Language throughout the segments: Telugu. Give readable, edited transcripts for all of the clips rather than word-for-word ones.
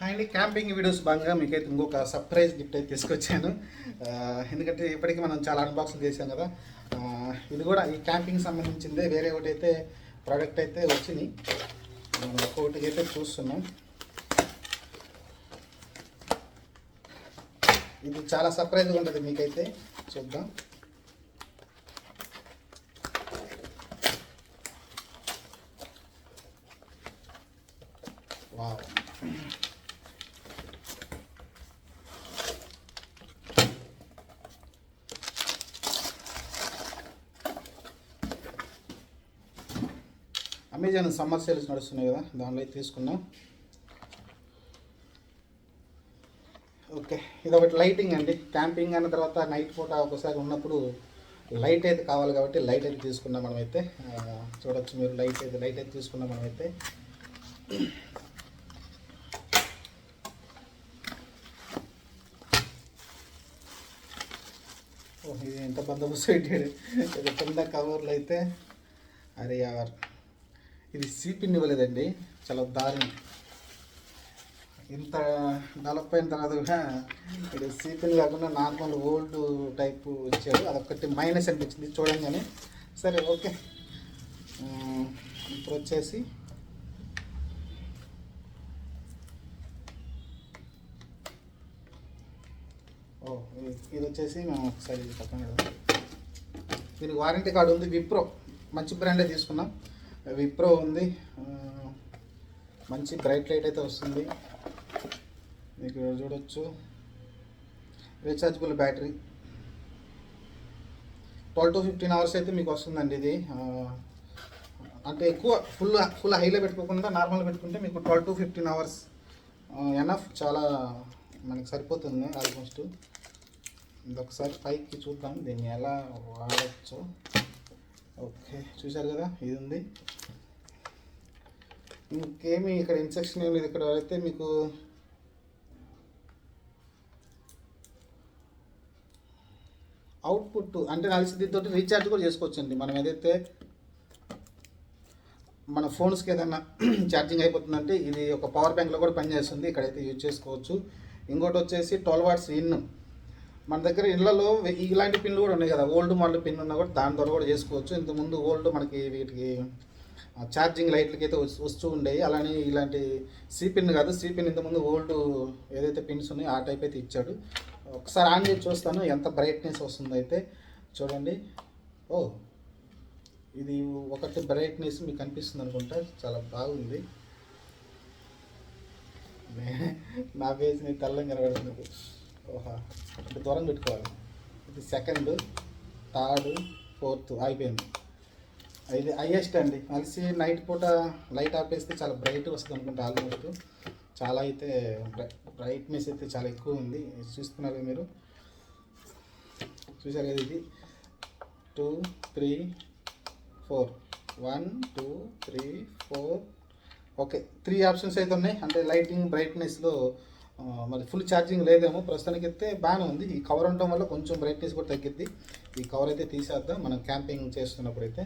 అండ్ క్యాంపింగ్ వీడియోస్ భాగంగా మీకైతే ఇంకొక సర్ప్రైజ్ గిఫ్ట్ అయితే తీసుకొచ్చాను. ఎందుకంటే ఇప్పటికీ మనం చాలా అన్బాక్సింగ్ చేసాం కదా. ఇది కూడా ఈ క్యాంపింగ్ సంబంధించిందే. వేరే ఒకటి అయితే ప్రోడక్ట్ అయితే వచ్చింది, ఒక్కొక్కటి అయితే చూస్తున్నాం. ఇది చాలా సర్ప్రైజ్గా ఉంటుంది మీకైతే, చూద్దాం. వావ్, అమెజాన్ సమ్మర్ సేల్స్ నడుస్తున్నాయి కదా, దానిలో అయితే తీసుకున్నాం. ఓకే, ఇది ఒకటి లైటింగ్ అండి. క్యాంపింగ్ అన్న తర్వాత నైట్ పూట ఒకసారి ఉన్నప్పుడు లైట్ అయితే కావాలి కాబట్టి లైట్ అయితే తీసుకున్నాం మనమైతే. చూడొచ్చు మీరు, లైట్ అయితే తీసుకున్నాం మనమైతే. ఇది ఎంత బందోబస్తు పెట్టాడు. ఇది కింద కవర్లు అయితే అరే యార్, ఇది సీపిన్ ఇవ్వలేదండి, చాలా దారుణం. ఇంత డెవలప్ అయిన తర్వాత కూడా ఇది సీపిన్ కాకుండా నార్మల్ ఓల్డ్ టైపు ఇచ్చాడు. అదొకటి మైనస్ అనిపించింది చూడంగానే. సరే ఓకే, ఇప్పుడు వచ్చేసి ఇది వచ్చేసి మేము ఒకసారి పక్కన పెడదాం. దీనికి వారంటీ కార్డు ఉంది. విప్రో మంచి బ్రాండే తీసుకున్నాం. విప్రో ఉంది, మంచి బ్రైట్ లైట్ అయితే వస్తుంది. మీకు చూడొచ్చు, రీఛార్జబుల్ బ్యాటరీ, 12 to 15 hours అయితే మీకు వస్తుందండి ఇది. అంటే ఎక్కువ ఫుల్ హైలో పెట్టుకోకుండా నార్మల్గా పెట్టుకుంటే మీకు 12 to 15 hours ఎనఫ్, చాలా మనకి సరిపోతుంది ఆల్మోస్ట్. ఇది ఒకసారి పైకి చూద్దాం దీన్ని ఎలా వాడచ్చు. ఓకే, చూశారు కదా, ఇది ఉంది. ఇంకేమి ఇక్కడ ఇన్స్ట్రక్షన్ ఏమి లేదు. ఇక్కడ అయితే మీకు అవుట్పుట్ అంటే కలిసి దీంతో రీఛార్జ్ కూడా చేసుకోవచ్చండి. మనం ఏదైతే మన ఫోన్స్కి ఏదైనా ఛార్జింగ్ అయిపోతుందంటే ఇది ఒక పవర్ బ్యాంక్లో కూడా పనిచేస్తుంది. ఇక్కడైతే యూజ్ చేసుకోవచ్చు. ఇంకోటి వచ్చేసి 12 watts ఇన్. మన దగ్గర ఇళ్లలో ఇలాంటి పిన్లు కూడా ఉన్నాయి కదా, ఓల్డ్ మోడల్ పిన్ ఉన్నా కూడా దాని ద్వారా కూడా చేసుకోవచ్చు. ఇంతకుముందు ఓల్డ్ మనకి వీటికి ఛార్జింగ్ లైట్లకి అయితే వస్తూ ఉండేవి. అలానే ఇలాంటి సి పిన్ కాదు, సి పిన్ ఇంతకుముందు ఓల్డ్ ఏదైతే పిన్స్ ఉన్నాయో ఆ టైప్ అయితే ఇచ్చాడు. ఒకసారి ఆన్ చేసి చూస్తాను ఎంత బ్రైట్నెస్ వస్తుందో అయితే చూడండి. ఓ, ఇది ఒకటి బ్రైట్నెస్ మీకు కనిపిస్తుంది అనుకుంటా, చాలా బాగుంది. నా ఫేస్ ని తెల్లంగా కనబడుతుంది. ఓహా, ఇప్పుడు దూరం పెట్టుకోవాలి. ఇది సెకండ్, థర్డ్, ఫోర్త్ అయిపోయింది. ఇది హైయెస్ట్ అండి. కలిసి నైట్ పూట లైట్ ఆపేస్తే చాలా బ్రైట్ వస్తుంది అనుకుంటా. ఆల్మోస్ట్ చాలా అయితే బ్రైట్నెస్ అయితే చాలా ఎక్కువ ఉంది. చూస్తున్నారు మీరు, చూసారు కదా. ఇది 2, 3, 4, 1, 2, 3, 4. ఓకే, 3 ఆప్షన్స్ అయితే ఉన్నాయి. అంటే లైటింగ్ బ్రైట్నెస్లో మరి ఫుల్ ఛార్జింగ్ లేదేమో. ప్రస్తుతానికి అయితే బాగానే ఉంది. ఈ కవర్ ఉండటం వల్ల కొంచెం బ్రైట్నెస్ కూడా తగ్గిద్ది. ఈ కవర్ అయితే తీసేద్దాం మనం క్యాంపింగ్ చేస్తున్నప్పుడు అయితే.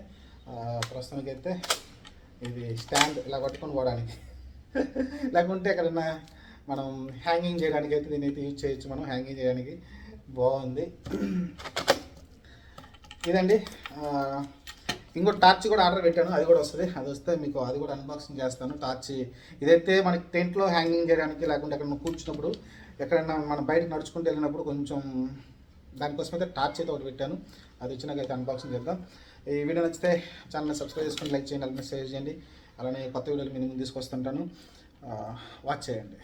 ప్రస్తుతానికి అయితే ఇది స్టాండ్ ఇలా పట్టుకొని పోవడానికి, లేకుంటే ఎక్కడన్నా మనం హ్యాంగింగ్ చేయడానికి అయితే దీన్ని అయితే యూజ్ చేయొచ్చు. మనం హ్యాంగింగ్ చేయడానికి బాగుంది. ఇదండి. ఇంకో టార్చ్ కూడా ఆర్డర్ పెట్టాను, అది కూడా వస్తుంది. అది వస్తే మీకు అది కూడా అన్బాక్సింగ్ చేస్తాను. టార్చ్ ఇదైతే మనకి టెంట్లో హ్యాంగింగ్ చేయడానికి, లేకుంటే ఎక్కడ కూర్చున్నప్పుడు ఎక్కడైనా మనం బయటకు నడుచుకుంటూ వెళ్ళినప్పుడు కొంచెం దానికోసం అయితే టార్చ్ అయితే ఒకటి పెట్టాను. అది వచ్చినాకైతే అన్బాక్సింగ్ చేద్దాం. ఈ వీడియో నచ్చితే ఛానల్ని సబ్స్క్రైబ్ చేసుకొని లైక్ చేయండి, అలానే షేర్ చేయండి. అలానే కొత్త వీడియోలు మీ ముందు తీసుకొస్తుంటాను, వాచ్ చేయండి.